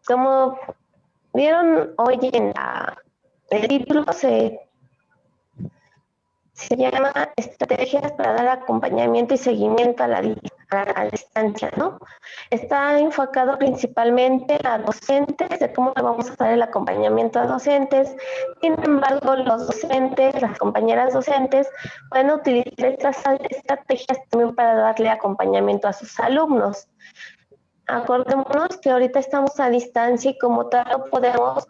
Como vieron hoy en el título, se llama Estrategias para dar acompañamiento y seguimiento a la distancia, ¿no? Está enfocado principalmente a docentes, de cómo vamos a dar el acompañamiento a docentes. Sin embargo, los docentes, las compañeras docentes, pueden utilizar estas estrategias también para darle acompañamiento a sus alumnos. Acordémonos que ahorita estamos a distancia y como tal no podemos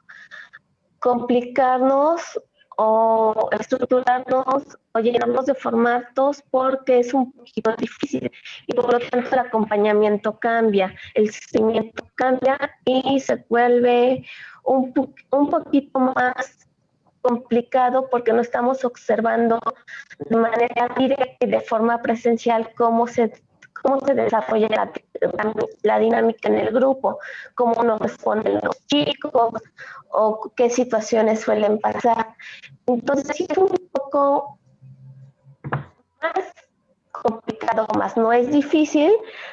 complicarnos o estructurarnos o llenarnos de formatos porque es un poquito difícil y por lo tanto el acompañamiento cambia, el seguimiento cambia y se vuelve un poquito más complicado porque no estamos observando de manera directa y de forma presencial cómo se desarrolla la dinámica en el grupo, cómo nos responden los chicos o qué situaciones suelen pasar. Entonces sí es un poco más complicado, más no es difícil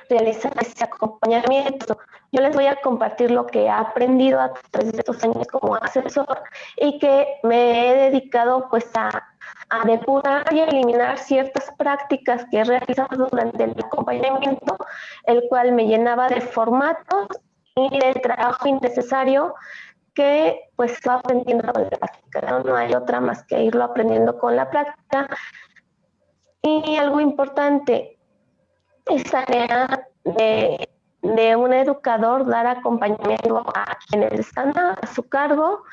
realizar ese acompañamiento. Yo les voy a compartir lo que he aprendido a través de estos años como asesor y que me he dedicado pues a depurar y a eliminar ciertas prácticas que he realizado durante el acompañamiento, el cual me llenaba de formatos y de trabajo innecesario que pues va aprendiendo con la práctica, ¿no? No hay otra más que irlo aprendiendo con la práctica. Y algo importante, es tarea de un educador dar acompañamiento a quienes están a su cargo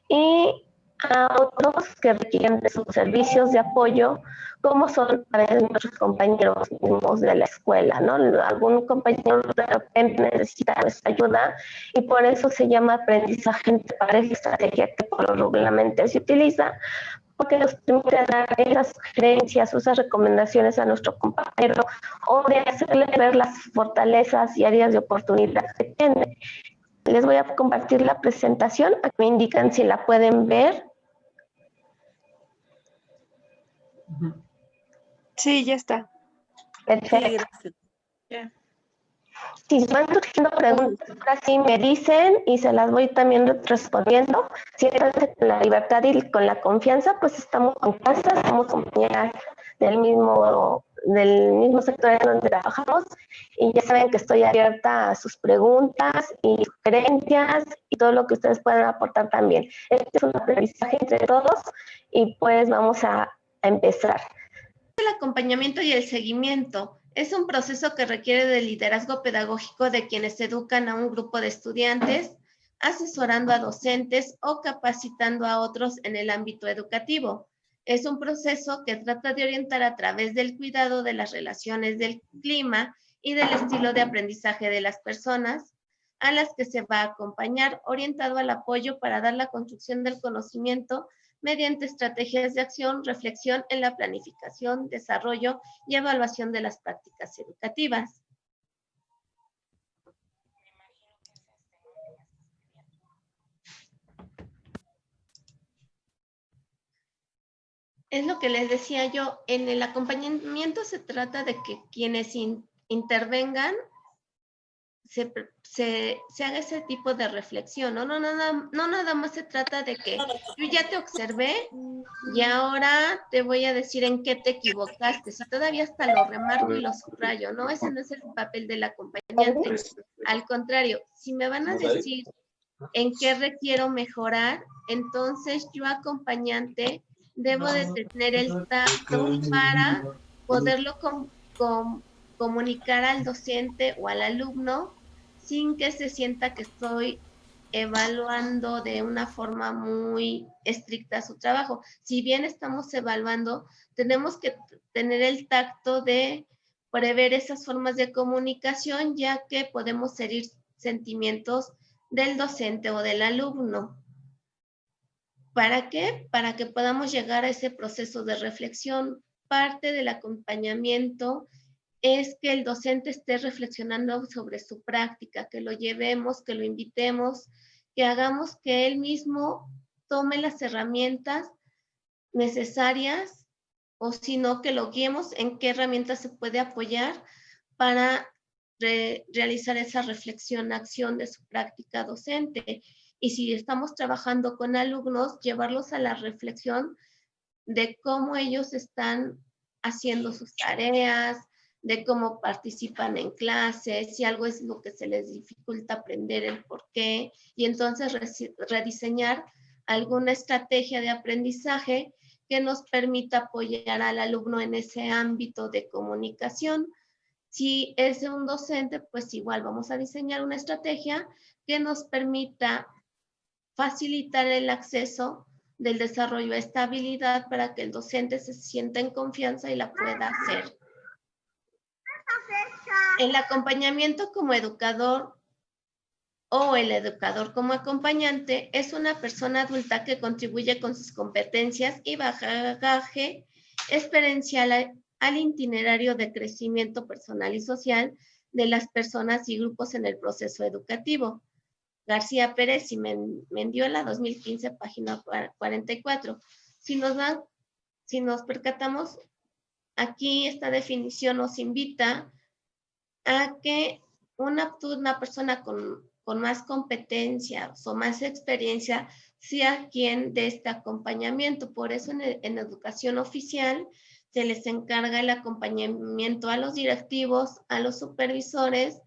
y a otros que requieren de sus servicios de apoyo, como son a veces nuestros compañeros mismos de la escuela, ¿no? Algún compañero de repente necesita nuestra ayuda y por eso se llama aprendizaje entre pares, estrategia que por lo regularmente se utiliza, porque nos permite dar esas sugerencias, esas recomendaciones a nuestro compañero o de hacerle ver las fortalezas y áreas de oportunidad que tiene. Les voy a compartir la presentación, aquí me indican si la pueden ver. Sí, ya está. Perfecto. Sí, gracias. Yeah. Si van surgiendo preguntas, ahora sí me dicen y se las voy también respondiendo. Siéntanse con la libertad y con la confianza, pues estamos en casa, somos compañeras del mismo sector en donde trabajamos y ya saben que estoy abierta a sus preguntas y sugerencias y todo lo que ustedes puedan aportar también. Este es un aprendizaje entre todos y pues vamos a empezar. El acompañamiento y el seguimiento es un proceso que requiere del liderazgo pedagógico de quienes educan a un grupo de estudiantes, asesorando a docentes o capacitando a otros en el ámbito educativo. Es un proceso que trata de orientar a través del cuidado de las relaciones del clima y del estilo de aprendizaje de las personas a las que se va a acompañar, orientado al apoyo para dar la construcción del conocimiento mediante estrategias de acción, reflexión en la planificación, desarrollo y evaluación de las prácticas educativas. Es lo que les decía yo, en el acompañamiento se trata de que quienes intervengan se haga ese tipo de reflexión, ¿no? No nada más se trata de que yo ya te observé y ahora te voy a decir en qué te equivocaste, si todavía hasta lo remarco y lo subrayo, ¿no? Ese no es el papel del acompañante. Al contrario, si me van a decir en qué requiero mejorar, entonces yo acompañante debo de tener el tacto para poderlo comunicar al docente o al alumno sin que se sienta que estoy evaluando de una forma muy estricta su trabajo. Si bien estamos evaluando, tenemos que tener el tacto de prever esas formas de comunicación, ya que podemos herir sentimientos del docente o del alumno. ¿Para qué? Para que podamos llegar a ese proceso de reflexión. Parte del acompañamiento es que el docente esté reflexionando sobre su práctica, que lo llevemos, que lo invitemos, que hagamos que él mismo tome las herramientas necesarias o si no, que lo guiemos en qué herramientas se puede apoyar para realizar esa reflexión, acción de su práctica docente. Y si estamos trabajando con alumnos, llevarlos a la reflexión de cómo ellos están haciendo sus tareas, de cómo participan en clases, si algo es lo que se les dificulta aprender, el por qué, y entonces rediseñar alguna estrategia de aprendizaje que nos permita apoyar al alumno en ese ámbito de comunicación. Si es de un docente, pues igual vamos a diseñar una estrategia que nos permita facilitar el acceso del desarrollo de esta habilidad para que el docente se sienta en confianza y la pueda hacer. El acompañamiento como educador o el educador como acompañante es una persona adulta que contribuye con sus competencias y bagaje experiencial al itinerario de crecimiento personal y social de las personas y grupos en el proceso educativo. García Pérez y Mendiola, 2015, página 44. Si nos percatamos, aquí esta definición nos invita a que una persona con más competencias o más experiencia sea quien dé este acompañamiento. Por eso en educación oficial se les encarga el acompañamiento a los directivos, a los supervisores,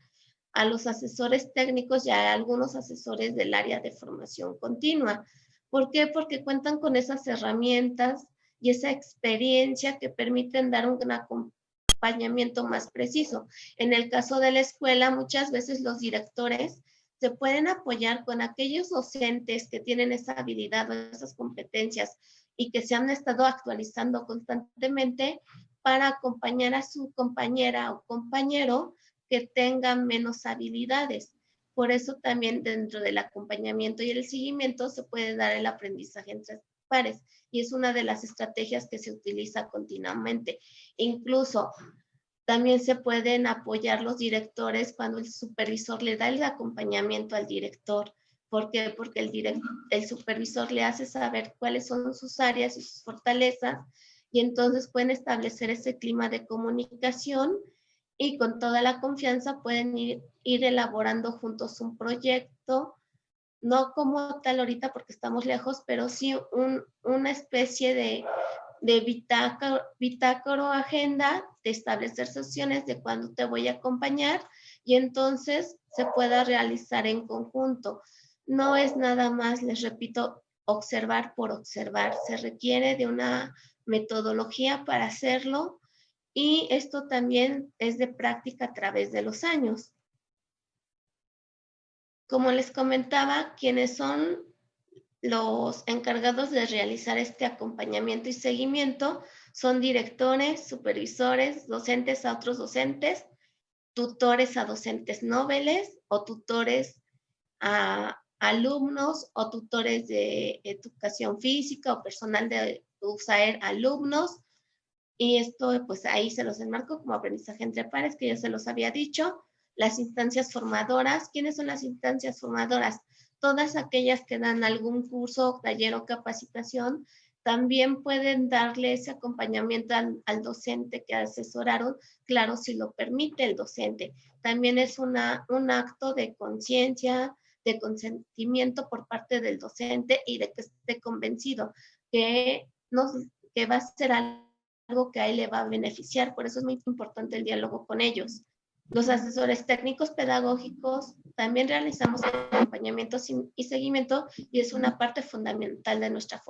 a los asesores técnicos y a algunos asesores del área de formación continua. ¿Por qué? Porque cuentan con esas herramientas y esa experiencia que permiten dar un acompañamiento más preciso. En el caso de la escuela, muchas veces los directores se pueden apoyar con aquellos docentes que tienen esa habilidad o esas competencias y que se han estado actualizando constantemente para acompañar a su compañera o compañero que tengan menos habilidades. Por eso también dentro del acompañamiento y el seguimiento se puede dar el aprendizaje entre pares y es una de las estrategias que se utiliza continuamente. Incluso también se pueden apoyar los directores cuando el supervisor le da el acompañamiento al director. ¿Por qué? Porque el supervisor le hace saber cuáles son sus áreas y sus fortalezas y entonces pueden establecer ese clima de comunicación y con toda la confianza pueden ir elaborando juntos un proyecto, no como tal ahorita porque estamos lejos, pero sí una especie de bitácora o agenda, de establecer sesiones de cuándo te voy a acompañar y entonces se pueda realizar en conjunto. No es nada más, les repito, observar por observar, se requiere de una metodología para hacerlo y esto también es de práctica a través de los años. Como les comentaba, quienes son los encargados de realizar este acompañamiento y seguimiento son directores, supervisores, docentes a otros docentes, tutores a docentes noveles o tutores a alumnos o tutores de educación física o personal de USAER alumnos. Y esto, pues ahí se los enmarco como aprendizaje entre pares, que ya se los había dicho. Las instancias formadoras. ¿Quiénes son las instancias formadoras? Todas aquellas que dan algún curso, taller o capacitación, también pueden darle ese acompañamiento al docente que asesoraron, claro, si lo permite el docente. También es un acto de conciencia, de consentimiento por parte del docente y de que esté convencido que va a ser algo que a él le va a beneficiar. Por eso es muy importante el diálogo con ellos. Los asesores técnicos pedagógicos también realizamos acompañamiento y seguimiento y es una parte fundamental de nuestra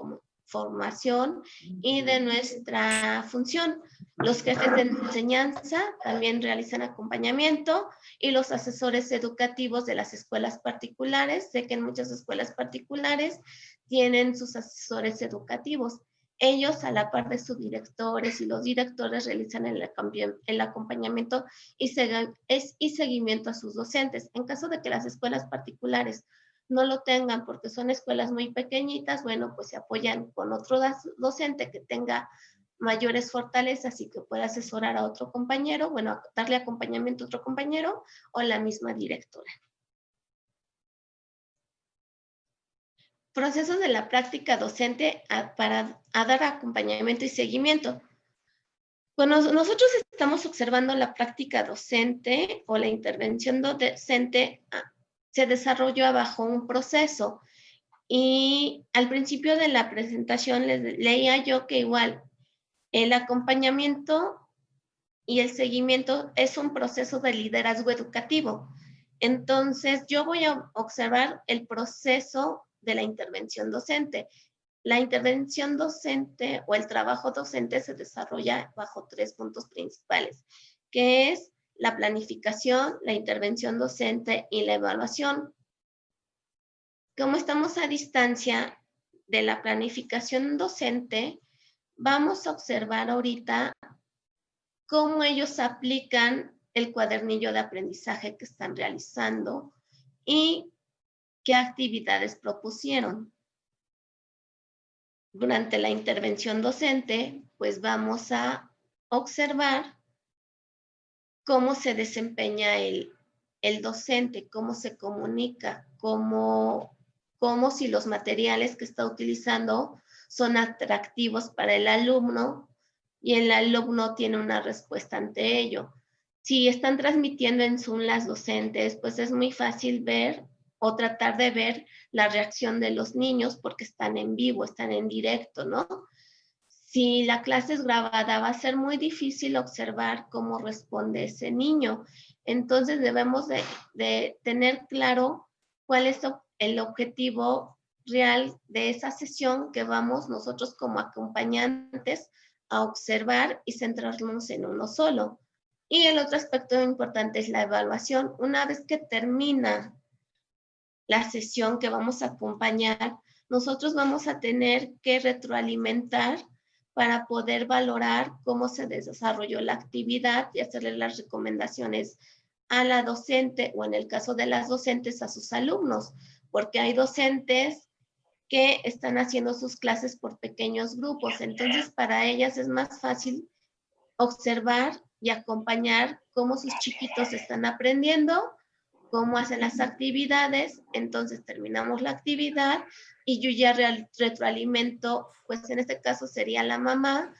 formación y de nuestra función. Los jefes de enseñanza también realizan acompañamiento y los asesores educativos de las escuelas particulares. Sé que en muchas escuelas particulares tienen sus asesores educativos. Ellos, a la par de sus directores y los directores, realizan el acompañamiento y seguimiento a sus docentes. En caso de que las escuelas particulares no lo tengan porque son escuelas muy pequeñitas, bueno, pues se apoyan con otro docente que tenga mayores fortalezas y que pueda asesorar a otro compañero, bueno, darle acompañamiento a otro compañero o la misma directora. Procesos de la práctica docente para dar acompañamiento y seguimiento. Cuando nosotros estamos observando la práctica docente o la intervención docente, se desarrolló bajo un proceso. Y al principio de la presentación les leía yo que igual el acompañamiento y el seguimiento es un proceso de liderazgo educativo. Entonces, yo voy a observar el proceso de la intervención docente. La intervención docente o el trabajo docente se desarrolla bajo 3 puntos principales, que es la planificación, la intervención docente y la evaluación. Como estamos a distancia de la planificación docente, vamos a observar ahorita cómo ellos aplican el cuadernillo de aprendizaje que están realizando y qué actividades propusieron. Durante la intervención docente, pues vamos a observar cómo se desempeña el docente, cómo se comunica, cómo si los materiales que está utilizando son atractivos para el alumno y el alumno tiene una respuesta ante ello. Si están transmitiendo en Zoom las docentes, pues es muy fácil ver o tratar de ver la reacción de los niños porque están en vivo, están en directo, ¿no? Si la clase es grabada, va a ser muy difícil observar cómo responde ese niño. Entonces debemos de tener claro cuál es el objetivo real de esa sesión que vamos nosotros como acompañantes a observar y centrarnos en uno solo. Y el otro aspecto importante es la evaluación. Una vez que termina la sesión que vamos a acompañar, nosotros vamos a tener que retroalimentar para poder valorar cómo se desarrolló la actividad y hacerle las recomendaciones a la docente o en el caso de las docentes a sus alumnos, porque hay docentes que están haciendo sus clases por pequeños grupos, entonces para ellas es más fácil observar y acompañar cómo sus chiquitos están aprendiendo, cómo hacen las actividades, entonces terminamos la actividad y yo ya retroalimento, pues en este caso sería la mamá,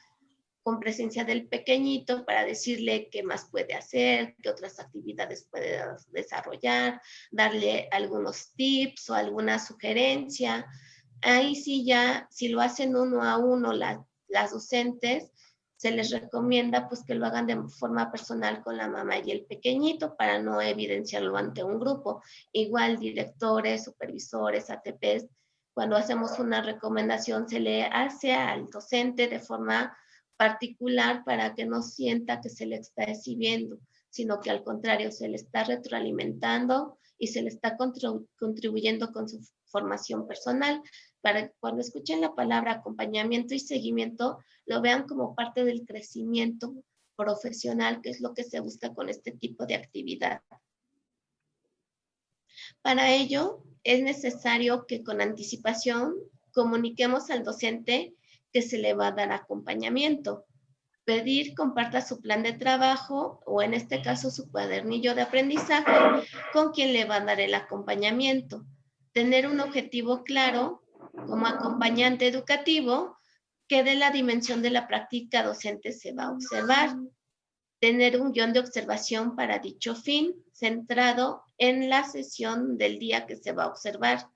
con presencia del pequeñito para decirle qué más puede hacer, qué otras actividades puede desarrollar, darle algunos tips o alguna sugerencia. Ahí sí ya, si lo hacen uno a uno las docentes, se les recomienda pues que lo hagan de forma personal con la mamá y el pequeñito para no evidenciarlo ante un grupo. Igual directores, supervisores, ATPs, cuando hacemos una recomendación se le hace al docente de forma particular para que no sienta que se le está exhibiendo, sino que al contrario se le está retroalimentando y se le está contribuyendo con su formación personal, para que cuando escuchen la palabra acompañamiento y seguimiento, lo vean como parte del crecimiento profesional, que es lo que se busca con este tipo de actividad. Para ello, es necesario que con anticipación comuniquemos al docente que se le va a dar acompañamiento. Pedir, comparta su plan de trabajo o en este caso su cuadernillo de aprendizaje con quien le va a dar el acompañamiento. Tener un objetivo claro como acompañante educativo que de la dimensión de la práctica docente se va a observar. Tener un guión de observación para dicho fin centrado en la sesión del día que se va a observar.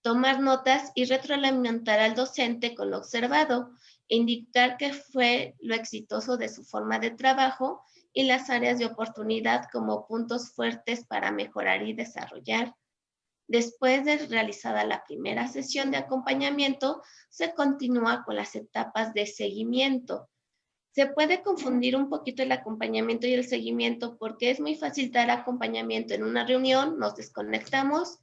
Tomar notas y retroalimentar al docente con lo observado, indicar qué fue lo exitoso de su forma de trabajo y las áreas de oportunidad como puntos fuertes para mejorar y desarrollar. Después de realizada la primera sesión de acompañamiento, se continúa con las etapas de seguimiento. Se puede confundir un poquito el acompañamiento y el seguimiento porque es muy fácil dar acompañamiento en una reunión, nos desconectamos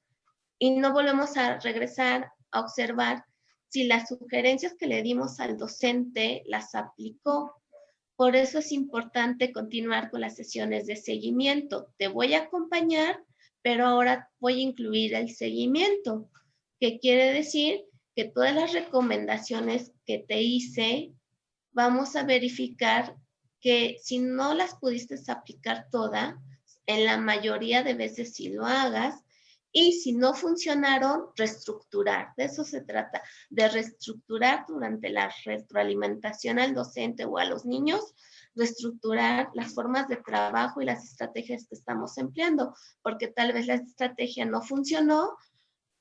y no volvemos a regresar a observar si las sugerencias que le dimos al docente las aplicó. Por eso es importante continuar con las sesiones de seguimiento. Te voy a acompañar, pero ahora voy a incluir el seguimiento, que quiere decir que todas las recomendaciones que te hice, vamos a verificar que si no las pudiste aplicar todas, en la mayoría de veces sí lo hagas, y si no funcionaron, reestructurar. De eso se trata, de reestructurar durante la retroalimentación al docente o a los niños, reestructurar las formas de trabajo y las estrategias que estamos empleando, porque tal vez la estrategia no funcionó,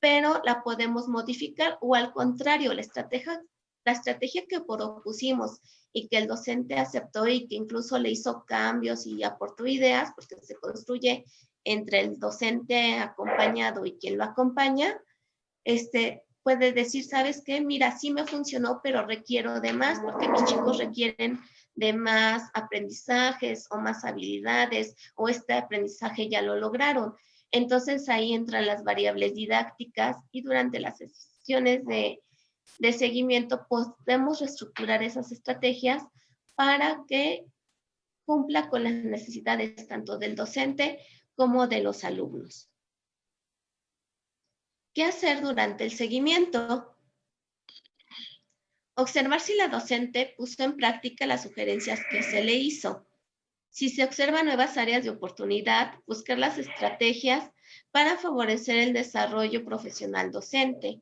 pero la podemos modificar, o al contrario, la estrategia que propusimos y que el docente aceptó y que incluso le hizo cambios y aportó ideas, porque se construye entre el docente acompañado y quien lo acompaña, puede decir, ¿sabes qué? Mira, sí me funcionó, pero requiero de más, porque mis chicos requieren de más aprendizajes o más habilidades, o este aprendizaje ya lo lograron. Entonces ahí entran las variables didácticas y durante las sesiones de seguimiento podemos reestructurar esas estrategias para que cumpla con las necesidades tanto del docente como de los alumnos. ¿Qué hacer durante el seguimiento? Observar si la docente puso en práctica las sugerencias que se le hizo. Si se observan nuevas áreas de oportunidad, buscar las estrategias para favorecer el desarrollo profesional docente.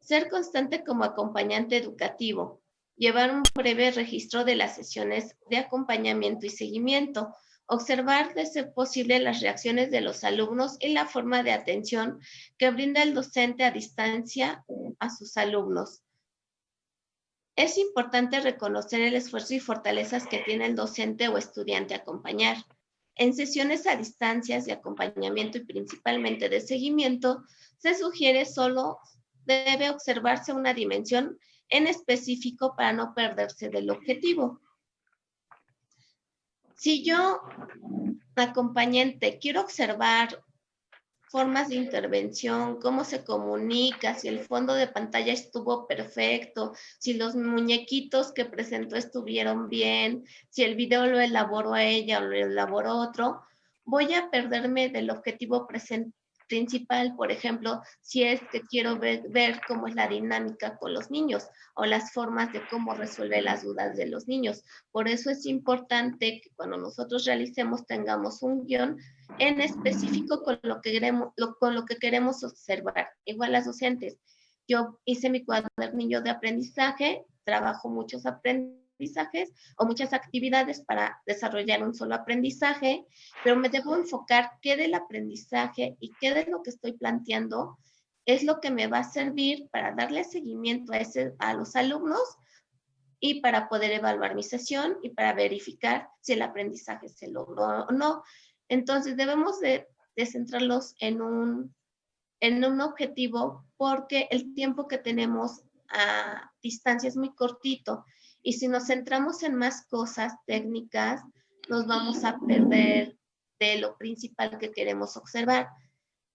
Ser constante como acompañante educativo. Llevar un breve registro de las sesiones de acompañamiento y seguimiento. Observar, de ser posible, las reacciones de los alumnos y la forma de atención que brinda el docente a distancia a sus alumnos. Es importante reconocer el esfuerzo y fortalezas que tiene el docente o estudiante a acompañar. En sesiones a distancias de acompañamiento y principalmente de seguimiento, se sugiere solo debe observarse una dimensión en específico para no perderse del objetivo. Si yo, acompañante, quiero observar formas de intervención, cómo se comunica, si el fondo de pantalla estuvo perfecto, si los muñequitos que presentó estuvieron bien, si el video lo elaboró ella o lo elaboró otro, voy a perderme del objetivo principal, por ejemplo, si es que quiero ver cómo es la dinámica con los niños o las formas de cómo resolver las dudas de los niños. Por eso es importante que cuando nosotros realicemos tengamos un guión en específico con lo que queremos observar. Igual las docentes. Yo hice mi cuadernillo de aprendizaje, trabajo muchos aprendizajes o muchas actividades para desarrollar un solo aprendizaje, pero me debo enfocar qué del aprendizaje y qué de lo que estoy planteando es lo que me va a servir para darle seguimiento a los alumnos y para poder evaluar mi sesión y para verificar si el aprendizaje se logró o no. Entonces debemos de centrarlos en un objetivo porque el tiempo que tenemos a distancia es muy cortito y si nos centramos en más cosas técnicas, nos vamos a perder de lo principal que queremos observar.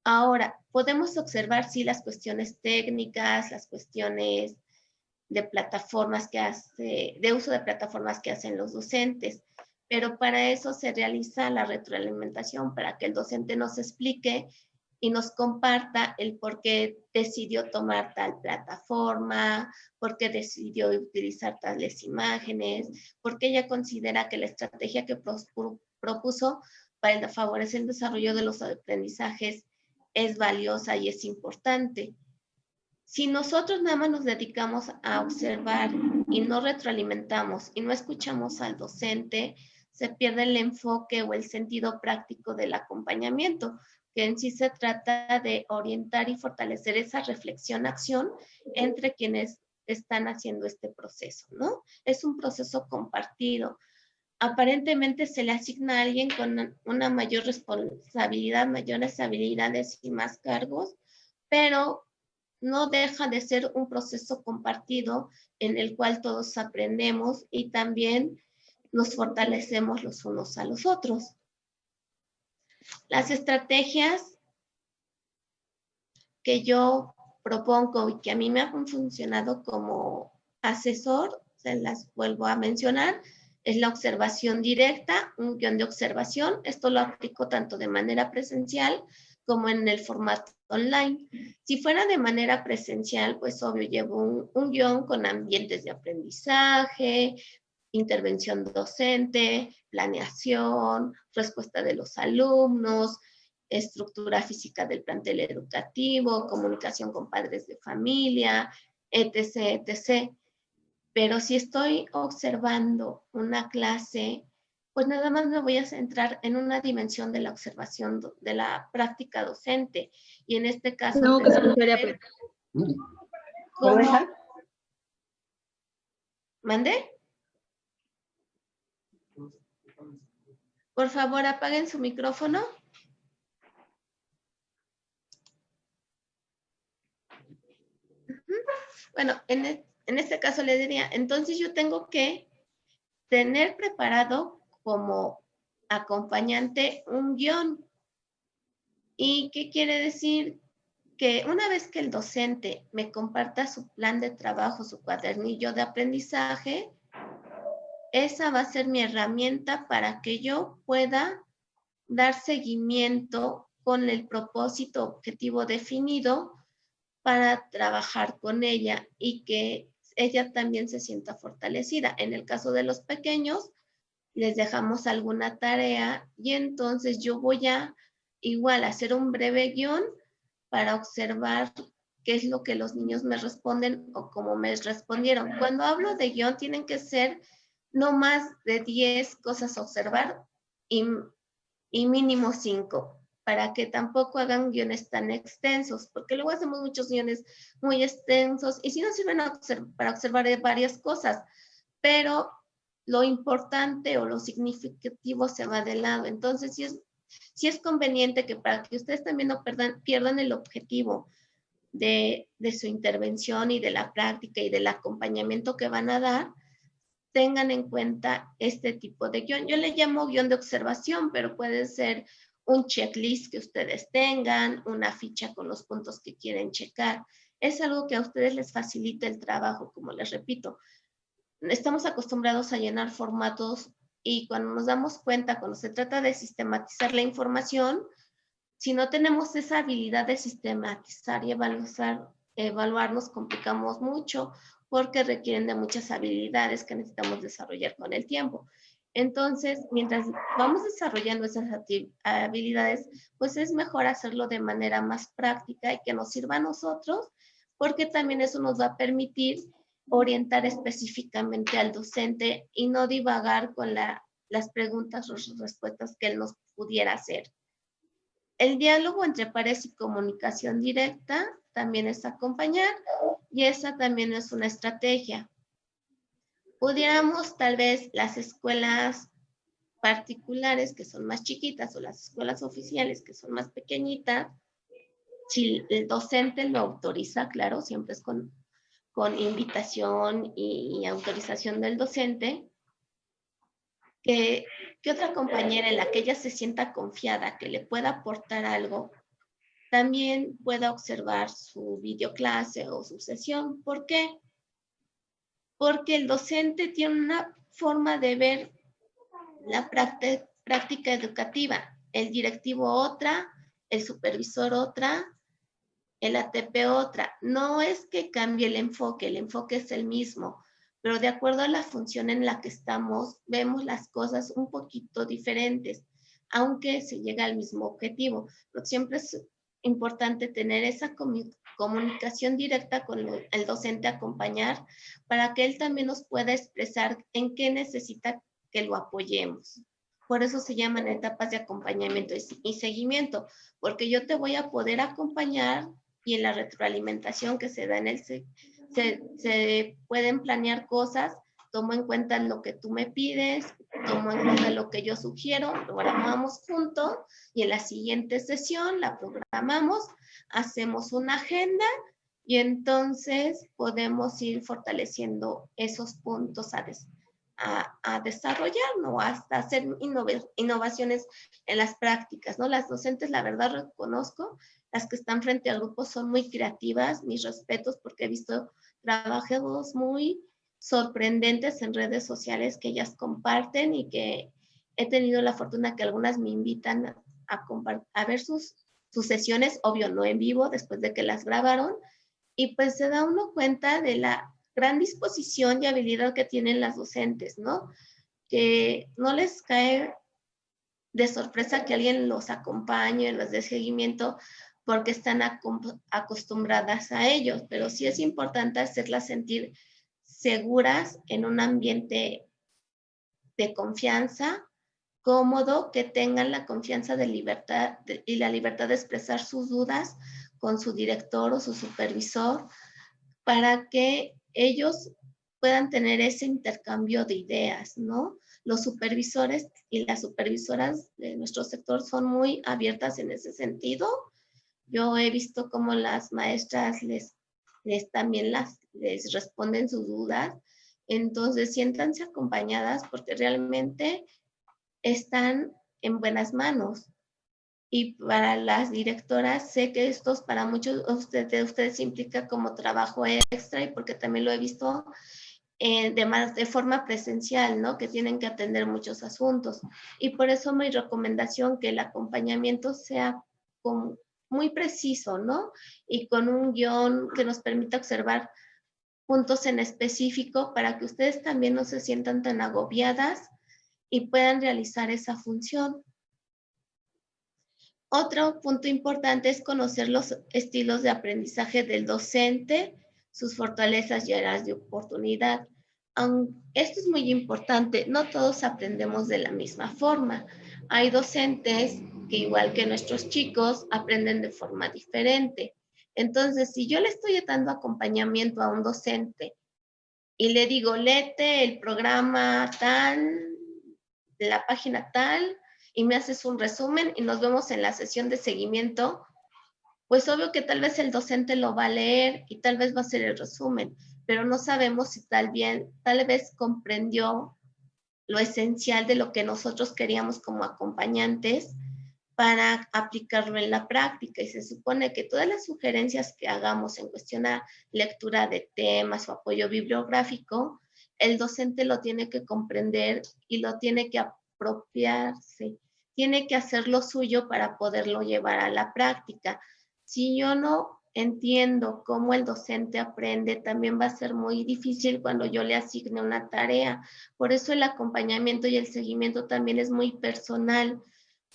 Ahora, podemos observar sí las cuestiones técnicas, las cuestiones de plataformas de uso de plataformas que hacen los docentes, pero para eso se realiza la retroalimentación, para que el docente nos explique y nos comparta el por qué decidió tomar tal plataforma, por qué decidió utilizar tales imágenes, por qué ella considera que la estrategia que propuso para favorecer el desarrollo de los aprendizajes es valiosa y es importante. Si nosotros nada más nos dedicamos a observar y no retroalimentamos y no escuchamos al docente, se pierde el enfoque o el sentido práctico del acompañamiento, que en sí se trata de orientar y fortalecer esa reflexión-acción entre quienes están haciendo este proceso, ¿no? Es un proceso compartido. Aparentemente se le asigna a alguien con una mayor responsabilidad, mayores habilidades y más cargos, pero no deja de ser un proceso compartido en el cual todos aprendemos y también nos fortalecemos los unos a los otros. Las estrategias que yo propongo y que a mí me han funcionado como asesor, se las vuelvo a mencionar, es la observación directa, un guión de observación. Esto lo aplico tanto de manera presencial como en el formato online. Si fuera de manera presencial, pues obvio llevo un guión con ambientes de aprendizaje, intervención docente, planeación, respuesta de los alumnos, estructura física del plantel educativo, comunicación con padres de familia, etc., etc. Pero si estoy observando una clase pues nada más me voy a centrar en una dimensión de la observación, de la práctica docente. Y en este caso, No, que se ¿cómo? ¿Mandé? Por favor, apaguen su micrófono. Bueno, en este caso le diría, entonces yo tengo que tener preparado como acompañante un guión. ¿Y qué quiere decir? Que una vez que el docente me comparta su plan de trabajo, su cuadernillo de aprendizaje, esa va a ser mi herramienta para que yo pueda dar seguimiento con el propósito objetivo definido para trabajar con ella y que ella también se sienta fortalecida. En el caso de los pequeños, les dejamos alguna tarea y entonces yo voy a igual hacer un breve guión para observar qué es lo que los niños me responden o cómo me respondieron. Cuando hablo de guión, tienen que ser no más de 10 cosas a observar y mínimo 5, para que tampoco hagan guiones tan extensos, porque luego hacemos muchos guiones muy extensos y sí nos sirven para observar varias cosas, pero lo importante o lo significativo se va de lado. Entonces, sí es conveniente que para que ustedes también no pierdan el objetivo de su intervención y de la práctica y del acompañamiento que van a dar, tengan en cuenta este tipo de guión. Yo le llamo guión de observación, pero puede ser un checklist que ustedes tengan, una ficha con los puntos que quieren checar. Es algo que a ustedes les facilita el trabajo, como les repito. Estamos acostumbrados a llenar formatos y cuando nos damos cuenta, cuando se trata de sistematizar la información, si no tenemos esa habilidad de sistematizar y evaluar, nos complicamos mucho porque requieren de muchas habilidades que necesitamos desarrollar con el tiempo. Entonces, mientras vamos desarrollando esas habilidades, pues es mejor hacerlo de manera más práctica y que nos sirva a nosotros, porque también eso nos va a permitir orientar específicamente al docente y no divagar con las preguntas o respuestas que él nos pudiera hacer. El diálogo entre pares y comunicación directa también es acompañar y esa también es una estrategia. Pudiéramos tal vez las escuelas particulares que son más chiquitas o las escuelas oficiales que son más pequeñitas, si el docente lo autoriza, claro, siempre es con invitación y autorización del docente, que otra compañera en la que ella se sienta confiada, que le pueda aportar algo, también pueda observar su videoclase o su sesión. ¿Por qué? Porque el docente tiene una forma de ver la práctica educativa, el directivo otra, el supervisor otra, el ATP otra. No es que cambie el enfoque es el mismo, pero de acuerdo a la función en la que estamos, vemos las cosas un poquito diferentes, aunque se llega al mismo objetivo. Pero siempre es importante tener esa comunicación directa con el docente, acompañar, para que él también nos pueda expresar en qué necesita que lo apoyemos. Por eso se llaman etapas de acompañamiento y seguimiento, porque yo te voy a poder acompañar y en la retroalimentación que se da en el se pueden planear cosas, tomo en cuenta lo que tú me pides, tomo en cuenta lo que yo sugiero, lo programamos juntos y en la siguiente sesión la programamos, hacemos una agenda y entonces podemos ir fortaleciendo esos puntos a desarrollar, ¿no? Hasta hacer innovaciones en las prácticas, ¿no? Las docentes, la verdad, reconozco, las que están frente al grupo son muy creativas, mis respetos, porque he visto trabajos muy sorprendentes en redes sociales que ellas comparten y que he tenido la fortuna que algunas me invitan a ver sus sesiones, obvio, no en vivo, después de que las grabaron, y pues se da uno cuenta de la gran disposición y habilidad que tienen las docentes, ¿no? Que no les cae de sorpresa que alguien los acompañe, los dé seguimiento, porque están acostumbradas a ellos, pero sí es importante hacerlas sentir seguras en un ambiente de confianza cómodo, que tengan la confianza de libertad y la libertad de expresar sus dudas con su director o su supervisor, para que ellos puedan tener ese intercambio de ideas, ¿no? Los supervisores y las supervisoras de nuestro sector son muy abiertas en ese sentido. Yo he visto cómo las maestras también les responden sus dudas. Entonces, siéntanse acompañadas porque realmente están en buenas manos. Y para las directoras, sé que esto para muchos de ustedes implica como trabajo extra, y porque también lo he visto de forma presencial, ¿no? Que tienen que atender muchos asuntos. Y por eso mi recomendación que el acompañamiento sea muy preciso, ¿no? Y con un guión que nos permita observar puntos en específico para que ustedes también no se sientan tan agobiadas y puedan realizar esa función. Otro punto importante es conocer los estilos de aprendizaje del docente, sus fortalezas y áreas de oportunidad. Esto es muy importante, no todos aprendemos de la misma forma. Hay docentes que, igual que nuestros chicos, aprenden de forma diferente. Entonces, si yo le estoy dando acompañamiento a un docente y le digo, léete el programa tal, de la página tal, y me haces un resumen y nos vemos en la sesión de seguimiento, pues obvio que tal vez el docente lo va a leer y tal vez va a hacer el resumen, pero no sabemos si tal vez comprendió lo esencial de lo que nosotros queríamos como acompañantes para aplicarlo en la práctica. Y se supone que todas las sugerencias que hagamos en cuestión a lectura de temas o apoyo bibliográfico, el docente lo tiene que comprender y lo tiene que apropiarse, tiene que hacer lo suyo para poderlo llevar a la práctica. Si yo no entiendo cómo el docente aprende, también va a ser muy difícil cuando yo le asigne una tarea. Por eso el acompañamiento y el seguimiento también es muy personal.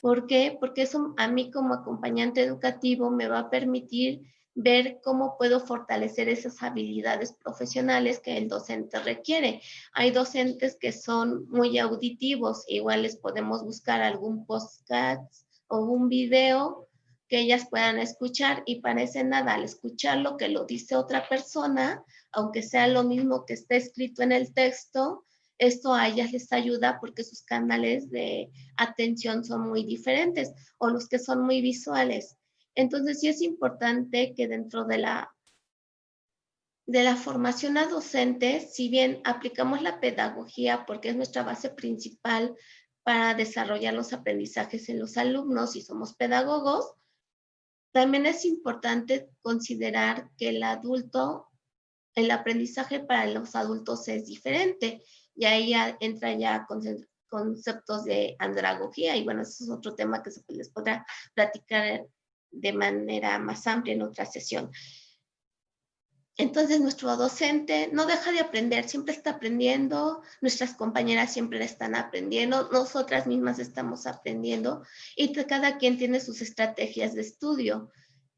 ¿Por qué? Porque eso a mí como acompañante educativo me va a permitir ver cómo puedo fortalecer esas habilidades profesionales que el docente requiere. Hay docentes que son muy auditivos, igual les podemos buscar algún podcast o un video que ellas puedan escuchar, y parece nada al escuchar lo que lo dice otra persona, aunque sea lo mismo que está escrito en el texto. Esto a ellas les ayuda porque sus canales de atención son muy diferentes, o los que son muy visuales. Entonces sí es importante que dentro de la formación a docentes, si bien aplicamos la pedagogía porque es nuestra base principal para desarrollar los aprendizajes en los alumnos y somos pedagogos, también es importante considerar que el aprendizaje para los adultos es diferente, y ahí entra ya conceptos de andragogía, y bueno, eso es otro tema que les podrá platicar de manera más amplia en otra sesión. Entonces, nuestro docente no deja de aprender, siempre está aprendiendo, nuestras compañeras siempre están aprendiendo, nosotras mismas estamos aprendiendo, y cada quien tiene sus estrategias de estudio.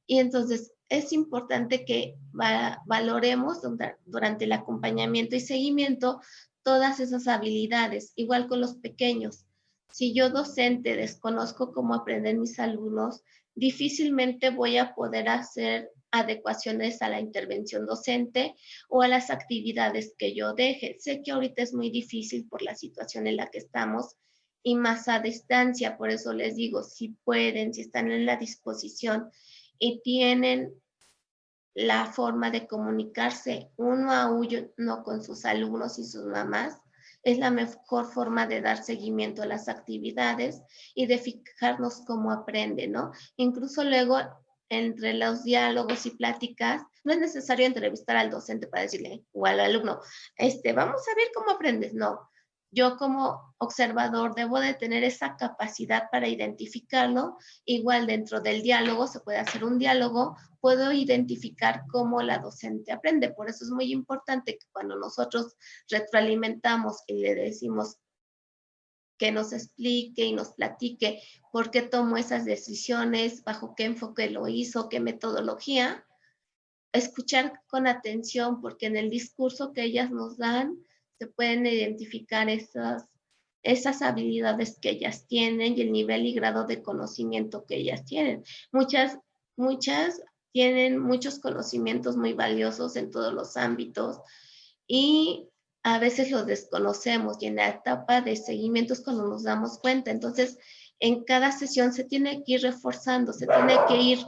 Y entonces es importante que valoremos durante el acompañamiento y seguimiento todas esas habilidades, igual con los pequeños. Si yo docente desconozco cómo aprenden mis alumnos, difícilmente voy a poder hacer adecuaciones a la intervención docente o a las actividades que yo deje. Sé que ahorita es muy difícil por la situación en la que estamos y más a distancia, por eso les digo, si pueden, si están en la disposición y tienen la forma de comunicarse uno a uno con sus alumnos y sus mamás, es la mejor forma de dar seguimiento a las actividades y de fijarnos cómo aprende, ¿no? Incluso luego, entre los diálogos y pláticas, no es necesario entrevistar al docente para decirle, o al alumno, vamos a ver cómo aprendes, no. Yo como observador debo de tener esa capacidad para identificarlo. Igual dentro del diálogo se puede hacer un diálogo, puedo identificar cómo la docente aprende. Por eso es muy importante que cuando nosotros retroalimentamos y le decimos que nos explique y nos platique por qué tomó esas decisiones, bajo qué enfoque lo hizo, qué metodología, escuchar con atención, porque en el discurso que ellas nos dan se pueden identificar esas habilidades que ellas tienen y el nivel y grado de conocimiento que ellas tienen. Muchas tienen muchos conocimientos muy valiosos en todos los ámbitos y a veces los desconocemos, y en la etapa de seguimiento es cuando nos damos cuenta. Entonces, en cada sesión se tiene que ir reforzando, se tiene que ir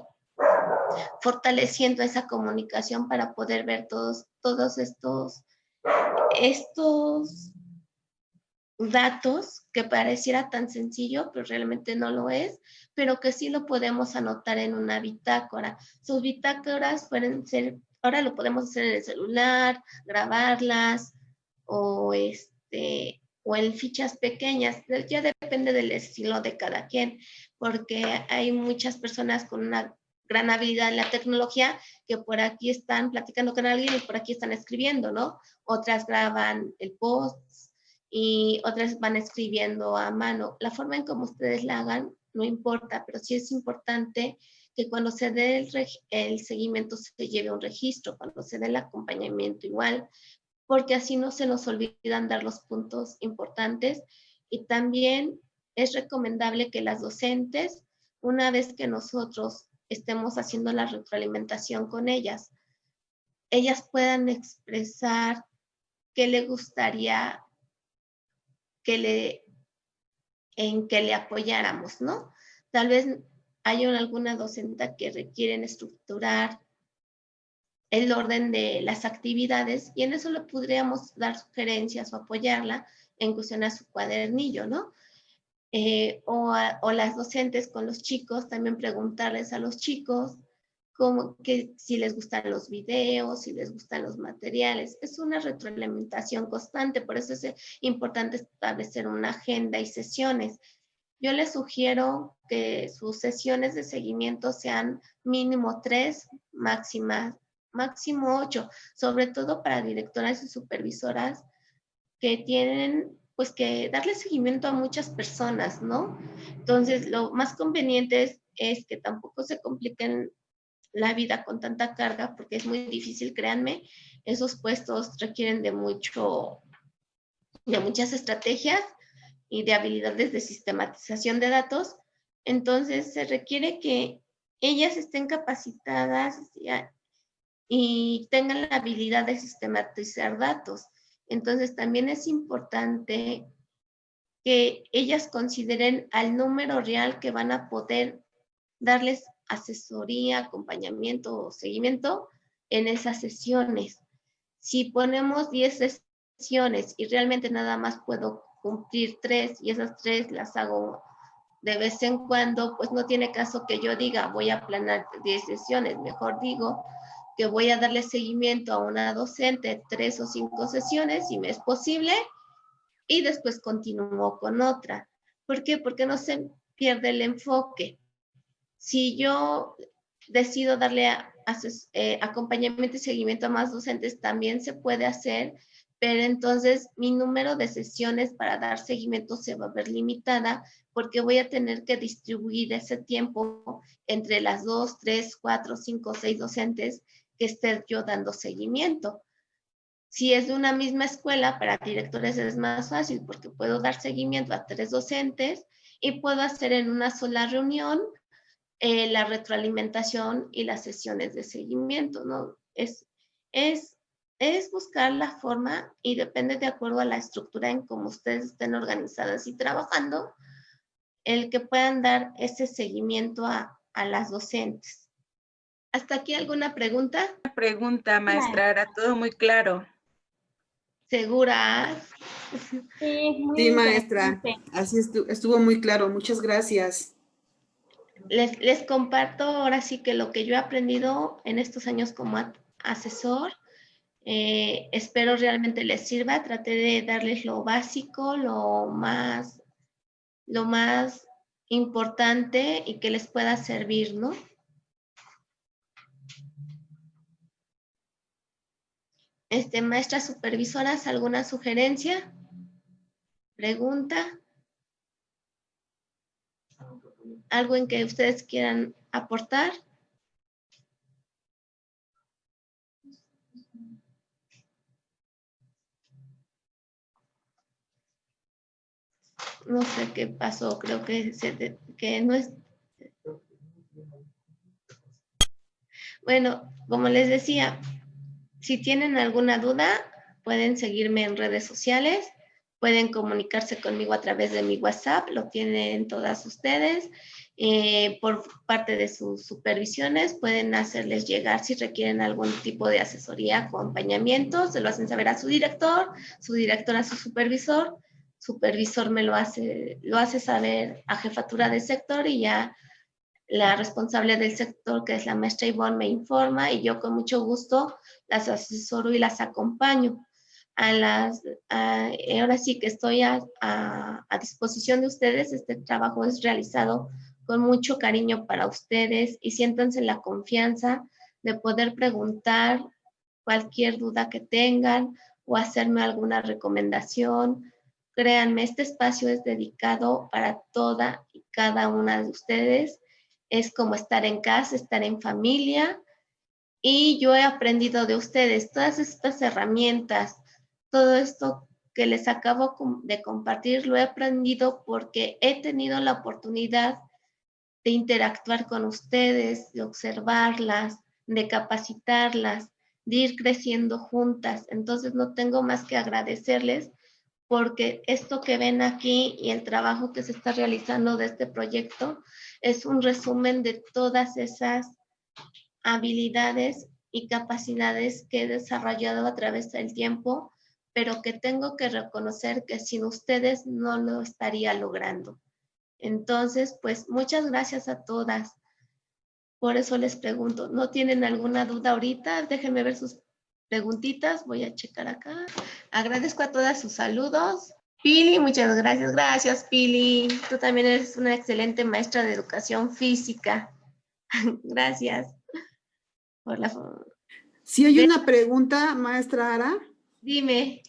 fortaleciendo esa comunicación para poder ver todos estos datos que pareciera tan sencillo, pero realmente no lo es, pero que sí lo podemos anotar en una bitácora. Sus bitácoras pueden ser, ahora lo podemos hacer en el celular, grabarlas, o en fichas pequeñas. Ya depende del estilo de cada quien, porque hay muchas personas con una gran habilidad en la tecnología que por aquí están platicando con alguien y por aquí están escribiendo, ¿no? Otras graban el post y otras van escribiendo a mano. La forma en cómo ustedes la hagan no importa, pero sí es importante que cuando se dé el seguimiento se lleve un registro, cuando se dé el acompañamiento igual, porque así no se nos olvidan dar los puntos importantes. Y también es recomendable que las docentes, una vez que nosotros estemos haciendo la retroalimentación con ellas puedan expresar qué le gustaría en que le apoyáramos, ¿no? Tal vez hay alguna docente que requieren estructurar el orden de las actividades y en eso le podríamos dar sugerencias o apoyarla en cuestión a su cuadernillo, ¿no? O las docentes con los chicos, también preguntarles a los chicos que si les gustan los videos, si les gustan los materiales. Es una retroalimentación constante, por eso es importante establecer una agenda y sesiones. Yo les sugiero que sus sesiones de seguimiento sean mínimo 3, máximo 8, sobre todo para directoras y supervisoras que tienen pues que darle seguimiento a muchas personas, ¿no? Entonces, lo más conveniente es que tampoco se compliquen la vida con tanta carga, porque es muy difícil, créanme, esos puestos requieren de muchas estrategias y de habilidades de sistematización de datos. Entonces, se requiere que ellas estén capacitadas y tengan la habilidad de sistematizar datos. Entonces, también es importante que ellas consideren al número real que van a poder darles asesoría, acompañamiento o seguimiento en esas sesiones. Si ponemos 10 sesiones y realmente nada más puedo cumplir 3 y esas 3 las hago de vez en cuando, pues no tiene caso que yo diga voy a planear 10 sesiones, mejor digo que voy a darle seguimiento a una docente 3 o 5 sesiones si me es posible y después continúo con otra. ¿Por qué? Porque no se pierde el enfoque. Si yo decido darle acompañamiento y seguimiento a más docentes, también se puede hacer, pero entonces mi número de sesiones para dar seguimiento se va a ver limitada porque voy a tener que distribuir ese tiempo entre las 2, 3, 4, 5, 6 docentes que esté yo dando seguimiento. Si es de una misma escuela, para directores es más fácil porque puedo dar seguimiento a 3 docentes y puedo hacer en una sola reunión la retroalimentación y las sesiones de seguimiento, ¿no? Es buscar la forma y depende de acuerdo a la estructura en cómo ustedes estén organizadas y trabajando, el que puedan dar ese seguimiento a las docentes. ¿Hasta aquí alguna pregunta? Una pregunta, maestra, era todo muy claro. ¿Segura? Sí, muy Sí, maestra, interesante. así estuvo muy claro. Muchas gracias. Les comparto ahora sí que lo que yo he aprendido en estos años como asesor, espero realmente les sirva. Traté de darles lo básico, lo más importante y que les pueda servir, ¿no? Maestras supervisoras, ¿alguna sugerencia? ¿Pregunta? ¿Algo en que ustedes quieran aportar? no sé qué pasó, creo que, que no es... Bueno, como les decía, si tienen alguna duda, pueden seguirme en redes sociales, pueden comunicarse conmigo a través de mi WhatsApp, lo tienen todas ustedes. Por parte de sus supervisiones, pueden hacerles llegar si requieren algún tipo de asesoría, acompañamiento, se lo hacen saber a su director a su supervisor me lo hace saber a jefatura de sector y ya la responsable del sector, que es la maestra Ivonne, me informa y yo con mucho gusto las asesoro y las acompaño. Ahora sí que estoy a disposición de ustedes. Este trabajo es realizado con mucho cariño para ustedes y siéntanse la confianza de poder preguntar cualquier duda que tengan o hacerme alguna recomendación. Créanme, este espacio es dedicado para toda y cada una de ustedes. Es como estar en casa, estar en familia. Y yo he aprendido de ustedes todas estas herramientas, todo esto que les acabo de compartir, lo he aprendido porque he tenido la oportunidad de interactuar con ustedes, de observarlas, de capacitarlas, de ir creciendo juntas. Entonces no tengo más que agradecerles porque esto que ven aquí y el trabajo que se está realizando de este proyecto es un resumen de todas esas habilidades y capacidades que he desarrollado a través del tiempo, pero que tengo que reconocer que sin ustedes no lo estaría logrando. Entonces, pues muchas gracias a todas. Por eso les pregunto, ¿no tienen alguna duda ahorita? Déjenme ver sus preguntitas, voy a checar acá. Agradezco a todas sus saludos. Pili, muchas gracias. Gracias, Pili. Tú también eres una excelente maestra de educación física. Gracias. Por la... Si hay una pregunta, maestra Ara. Dime.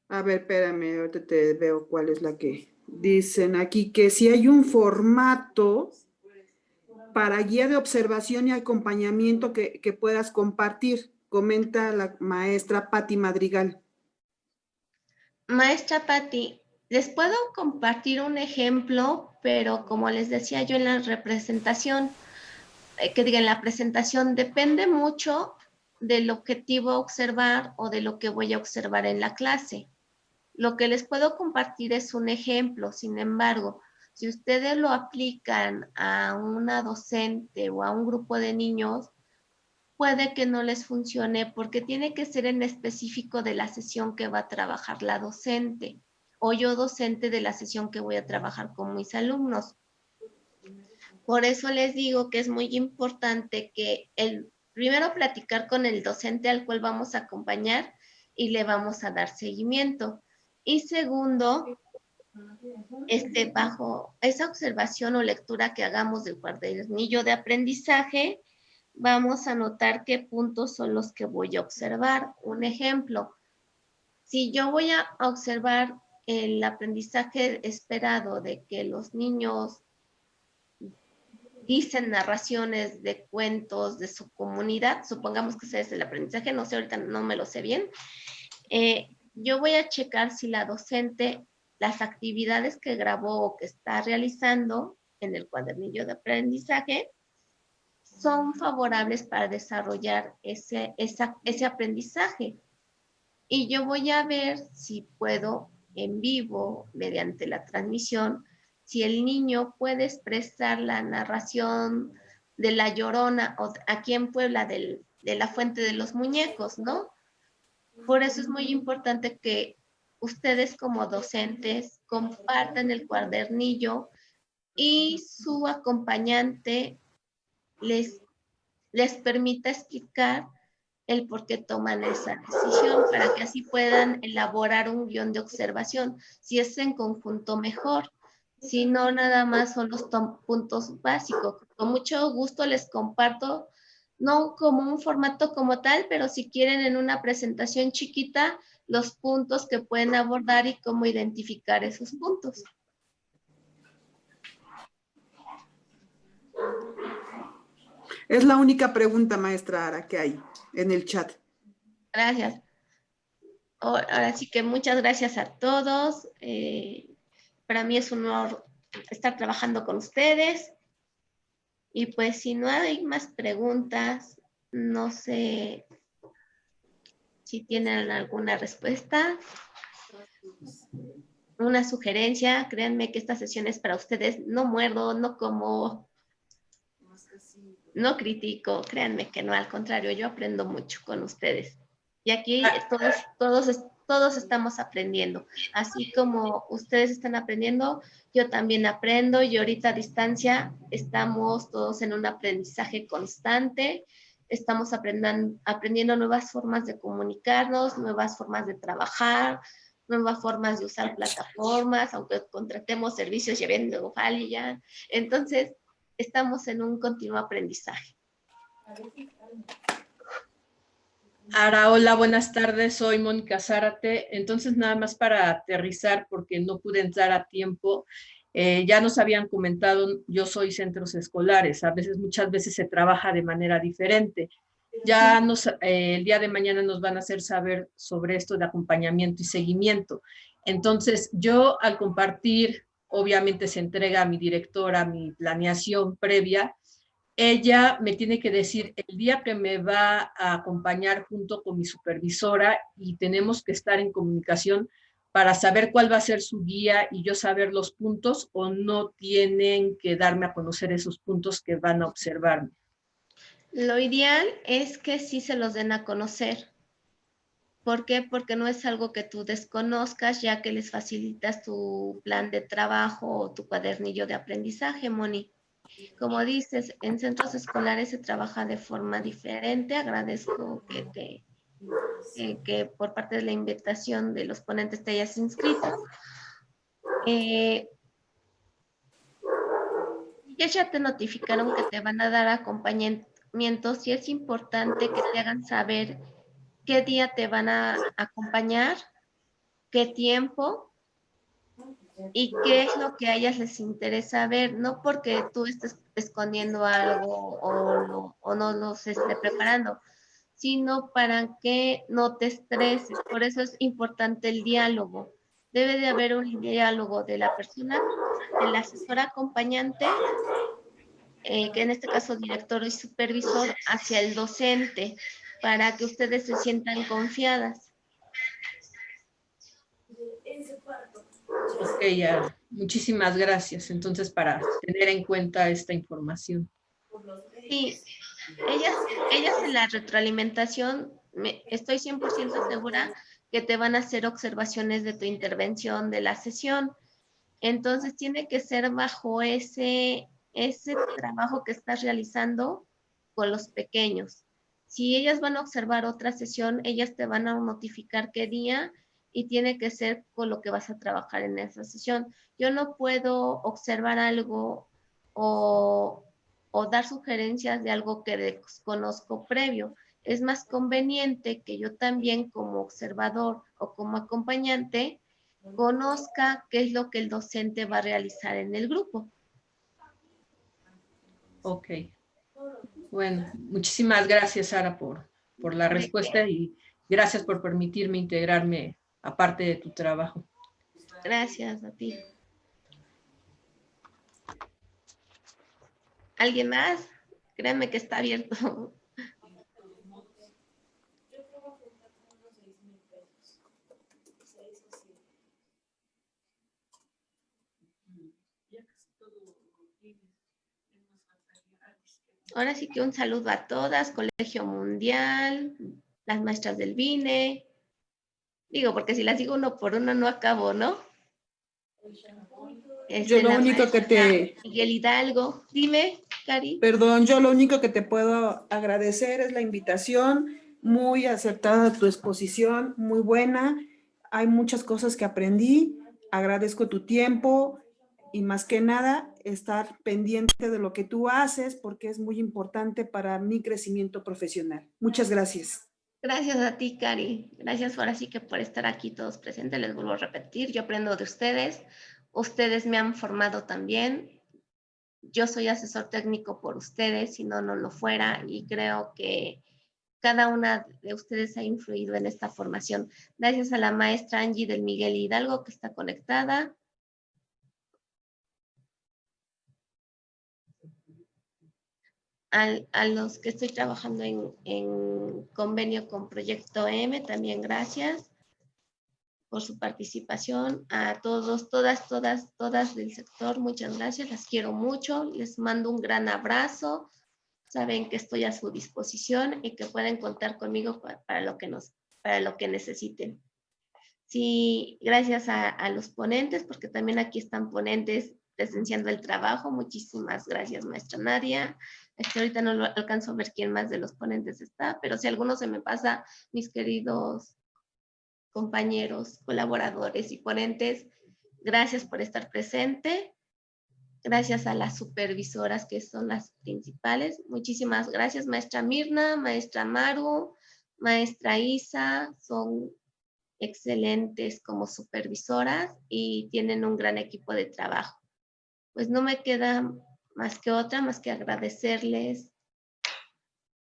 A ver, espérame, ahorita te veo cuál es la que dicen aquí, que si hay un formato para guía de observación y acompañamiento que puedas compartir, comenta la maestra Patti Madrigal. Maestra Patti, les puedo compartir un ejemplo, pero como les decía yo en la representación, en la presentación depende mucho del objetivo a observar o de lo que voy a observar en la clase. Lo que les puedo compartir es un ejemplo, sin embargo, si ustedes lo aplican a una docente o a un grupo de niños, puede que no les funcione porque tiene que ser en específico de la sesión que va a trabajar la docente o yo docente de la sesión que voy a trabajar con mis alumnos. Por eso les digo que es muy importante que primero platicar con el docente al cual vamos a acompañar y le vamos a dar seguimiento. Y segundo, bajo esa observación o lectura que hagamos del cuadernillo de aprendizaje, vamos a notar qué puntos son los que voy a observar. Un ejemplo, si yo voy a observar el aprendizaje esperado de que los niños dicen narraciones de cuentos de su comunidad, supongamos que ese es el aprendizaje, no sé, ahorita no me lo sé bien, yo voy a checar si la docente, las actividades que grabó o que está realizando en el cuadernillo de aprendizaje son favorables para desarrollar ese aprendizaje. Y yo voy a ver si puedo en vivo, mediante la transmisión, si el niño puede expresar la narración de La Llorona o aquí en Puebla de la Fuente de los Muñecos, ¿no? Por eso es muy importante que ustedes como docentes compartan el cuadernillo y su acompañante les permita explicar el por qué toman esa decisión, para que así puedan elaborar un guión de observación. Si es en conjunto, mejor. Si no, nada más son los puntos básicos. Con mucho gusto les comparto, no como un formato como tal, pero si quieren en una presentación chiquita, los puntos que pueden abordar y cómo identificar esos puntos. Es la única pregunta, maestra Ara, que hay en el chat. Gracias. Ahora sí que muchas gracias a todos. Para mí es un honor estar trabajando con ustedes. Y pues si no hay más preguntas, no sé si tienen alguna respuesta, una sugerencia. Créanme que esta sesión es para ustedes. No muerdo, no como, no critico. Créanme que no, al contrario, yo aprendo mucho con ustedes. Y aquí todos estamos aprendiendo. Así como ustedes están aprendiendo, yo también aprendo, y ahorita a distancia estamos todos en un aprendizaje constante. Estamos aprendiendo nuevas formas de comunicarnos, nuevas formas de trabajar, nuevas formas de usar plataformas, aunque contratemos servicios llevando ya. Entonces, estamos en un continuo aprendizaje. Ara, hola, buenas tardes, soy Mónica Zárate. Entonces, nada más para aterrizar, porque no pude entrar a tiempo, ya nos habían comentado, yo soy centros escolares, muchas veces se trabaja de manera diferente. Ya el día de mañana nos van a hacer saber sobre esto de acompañamiento y seguimiento. Entonces, yo al compartir, obviamente se entrega a mi directora mi planeación previa. Ella me tiene que decir el día que me va a acompañar junto con mi supervisora, y tenemos que estar en comunicación para saber cuál va a ser su guía y yo saber los puntos, o no tienen que darme a conocer esos puntos que van a observarme. Lo ideal es que sí se los den a conocer. ¿Por qué? Porque no es algo que tú desconozcas, ya que les facilitas tu plan de trabajo o tu cuadernillo de aprendizaje, Moni. Como dices, en centros escolares se trabaja de forma diferente. Agradezco que por parte de la invitación de los ponentes te hayas inscrito. Ya te notificaron que te van a dar acompañamientos, y es importante que te hagan saber qué día te van a acompañar, qué tiempo y qué es lo que a ellas les interesa ver, no porque tú estés escondiendo algo o no los esté preparando, sino para que no te estreses. Por eso es importante el diálogo. Debe de haber un diálogo de la persona, del asesor acompañante, que en este caso director y supervisor, hacia el docente, para que ustedes se sientan confiadas. Ok, ya. Muchísimas gracias. Entonces, para tener en cuenta esta información. Sí, ellas en la retroalimentación, estoy 100% segura que te van a hacer observaciones de tu intervención, de la sesión. Entonces, tiene que ser bajo ese trabajo que estás realizando con los pequeños. Si ellas van a observar otra sesión, ellas te van a notificar qué día, y tiene que ser con lo que vas a trabajar en esa sesión. Yo no puedo observar algo o dar sugerencias de algo que desconozco previo. Es más conveniente que yo también, como observador o como acompañante, conozca qué es lo que el docente va a realizar en el grupo. Ok. Bueno, muchísimas gracias, Sara, por la respuesta, y gracias por permitirme integrarme a parte de tu trabajo. Gracias a ti. ¿Alguien más? Créanme que está abierto. Ahora sí que un saludo a todas, Colegio Mundial, las maestras del BINE. Digo, porque si las digo uno por uno no acabo, ¿no? Yo lo único que te... Miguel Hidalgo. Dime, Cari. Perdón, yo lo único que te puedo agradecer es la invitación. Muy acertada tu exposición, muy buena. Hay muchas cosas que aprendí. Agradezco tu tiempo y más que nada estar pendiente de lo que tú haces, porque es muy importante para mi crecimiento profesional. Muchas gracias. Gracias a ti, Cari. Gracias ahora sí que por estar aquí todos presentes. Les vuelvo a repetir, yo aprendo de ustedes. Ustedes me han formado también. Yo soy asesor técnico por ustedes, si no, no lo fuera, y creo que cada una de ustedes ha influido en esta formación. Gracias a la maestra Angie del Miguel Hidalgo, que está conectada. a los que estoy trabajando en convenio con Proyecto M, también gracias por su participación. A todos, todas del sector, muchas gracias, las quiero mucho, les mando un gran abrazo, saben que estoy a su disposición y que pueden contar conmigo para lo que necesiten. Sí, gracias a los ponentes, porque también aquí están ponentes presenciando el trabajo. Muchísimas gracias, maestra Nadia. Ahorita no lo alcanzo a ver quién más de los ponentes está, pero si alguno se me pasa, mis queridos compañeros, colaboradores y ponentes, gracias por estar presente. Gracias a las supervisoras, que son las principales. Muchísimas gracias, maestra Mirna, maestra Maru, maestra Isa, son excelentes como supervisoras y tienen un gran equipo de trabajo. Pues no me queda más que agradecerles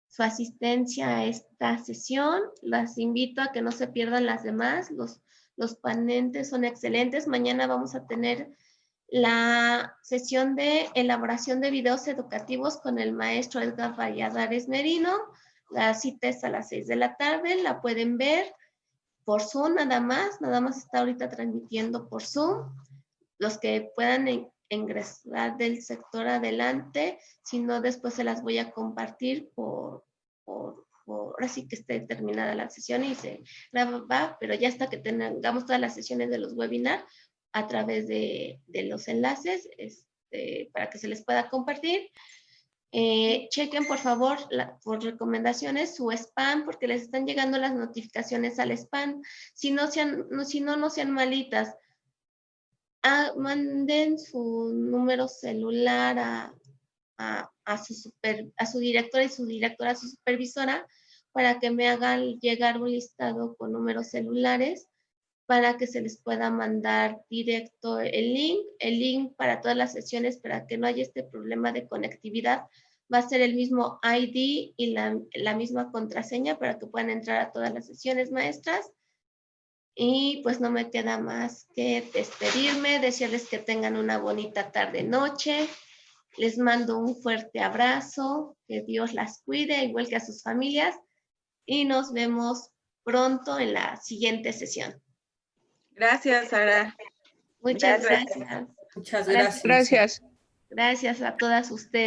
su asistencia a esta sesión. Las invito a que no se pierdan las demás. Los ponentes son excelentes. Mañana vamos a tener la sesión de elaboración de videos educativos con el maestro Edgar Valladares Merino. La cita es a las 6 de la tarde. La pueden ver por Zoom nada más está ahorita transmitiendo por Zoom. Los que puedan ingresar del sector adelante, si no después se las voy a compartir ahora sí que esté terminada la sesión y se graba, pero ya hasta que tengamos todas las sesiones de los webinars a través de los enlaces, para que se les pueda compartir. Chequen por favor por recomendaciones su spam, porque les están llegando las notificaciones al spam. Si no sean malitas, manden su número celular a su directora y su directora a su supervisora para que me hagan llegar un listado con números celulares para que se les pueda mandar directo el link para todas las sesiones, para que no haya este problema de conectividad. Va a ser el mismo ID y la misma contraseña para que puedan entrar a todas las sesiones, maestras. Y pues no me queda más que despedirme, desearles que tengan una bonita tarde-noche. Les mando un fuerte abrazo, que Dios las cuide, igual que a sus familias. Y nos vemos pronto en la siguiente sesión. Gracias, Sara. Muchas gracias. Muchas gracias. Gracias a todas ustedes.